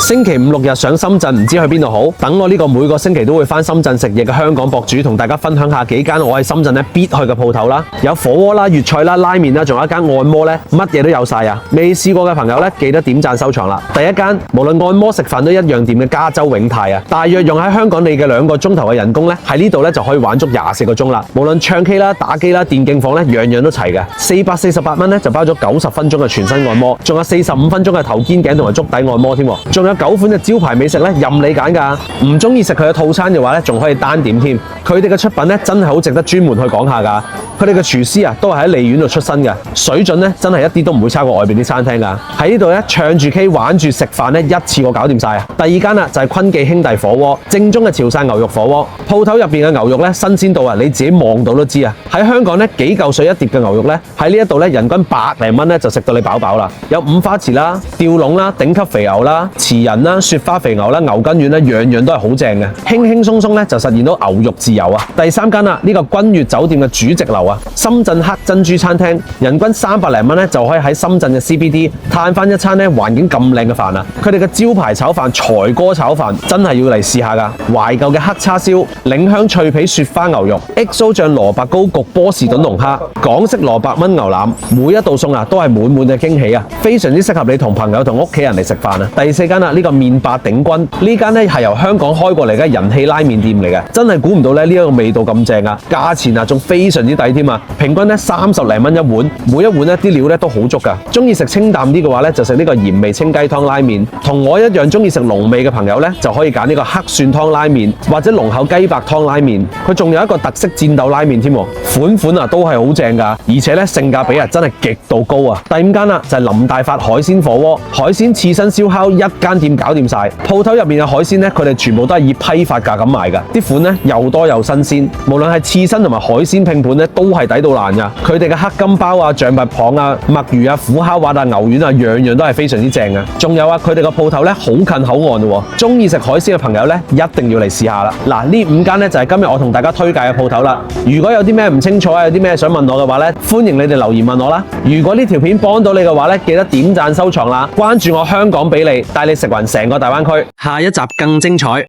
星期五六日上深圳，唔知去邊度好？等我呢個每個星期都會返深圳食嘢嘅香港博主，同大家分享下幾間我喺深圳咧必去嘅鋪頭啦。有火鍋啦、粵菜啦、拉麵啦，仲有一間按摩咧，乜嘢都有晒啊！未試過嘅朋友咧，記得點讚收藏啦。第一間無論按摩食飯都一樣掂嘅加州永泰啊，大約用喺香港你嘅2個鐘頭嘅人工咧，喺呢度咧就可以玩足24個鐘啦。無論唱 K 啦、打機啦、電競房咧，樣樣都齊嘅。448蚊咧就包咗90分鐘嘅全身按摩，仲有45分鐘嘅頭肩頸同埋足底按摩添，仲有9款嘅招牌美食咧任你揀㗎。唔中意食佢嘅套餐嘅話咧，仲可以單點添。佢哋嘅出品咧真係好值得專門去講下㗎。佢哋嘅廚師啊都係喺利苑度出身嘅，水準咧真係一啲都唔會差過外邊啲餐廳㗎。喺呢度咧唱住 K 玩住食飯咧一次過搞掂晒啊！第二間啦就係坤記兄弟火鍋，正宗嘅潮汕牛肉火鍋。鋪頭入邊嘅牛肉咧新鮮到啊，你自己望到都知啊！喺香港咧幾嚿水一碟嘅牛肉咧，喺呢一度咧人均100零蚊咧就食到你飽飽啦。有五花翅啦、吊籠啦、頂級肥牛啦、慈仁啦、雪花肥牛啦、牛筋丸咧，樣樣都係好正嘅，輕輕鬆鬆咧就實現到牛肉自由啊！第三間啦，呢個君悅酒店嘅主席樓啊，深圳黑珍珠餐廳，人均300零蚊咧就可以喺深圳嘅 CBD 嘆翻一餐咧環境咁靚嘅飯啊！佢哋嘅招牌炒飯財哥炒飯真係要嚟試下㗎，懷舊嘅黑叉燒、檸香脆皮雪花牛肉、XO 醬蘿蔔糕焗波士頓龍蝦、港式蘿蔔燜牛腩，每一道餸啊都係滿滿嘅驚喜啊！非常之適合你同朋友同屋企人嚟食飯啊！第四間啦，呢個麵霸鼎君，呢間咧係由香港開過嚟嘅人氣拉麵店嚟嘅，真係估唔到咧呢一個味道咁正啊！價錢啊仲非常之抵添啊！平均咧30零蚊一碗，每一碗咧啲料咧都好足㗎。中意食清淡啲嘅話咧，就食呢個鹽味清雞湯拉麵。同我一樣中意食濃味嘅朋友咧，就可以揀呢個黑蒜湯拉麵或者濃厚雞白湯拉麵。佢仲有一個特色戰鬥拉麵添，款啊都係好正㗎，而且咧性價比啊真係極度高啊！第五間啦就係林大發海鮮火鍋，海鮮刺身燒烤一間店搞掂晒。鋪頭入面嘅海鮮咧，佢哋全部都係以批發價咁賣㗎，啲款咧又多又新鮮，無論係刺身同埋海鮮拼盤咧都係抵到爛㗎。佢哋嘅黑金包啊、象拔蚌啊、墨魚啊、虎蝦滑啊、牛丸啊，樣樣都係非常之正啊！仲有啊，佢哋個鋪頭咧好近口岸喎，中意食海鮮嘅朋友咧一定要嚟試下啦！嗱，呢5間咧就係今日我同大家推介嘅鋪頭啦。如果有啲咩唔清楚啊，有啲咩想問我嘅話咧，歡迎你哋留言問我啦。如果呢條片幫到你嘅話咧，記得點讚收藏啦，關注我香港俾你，帶你食勻成個大灣區。下一集更精彩。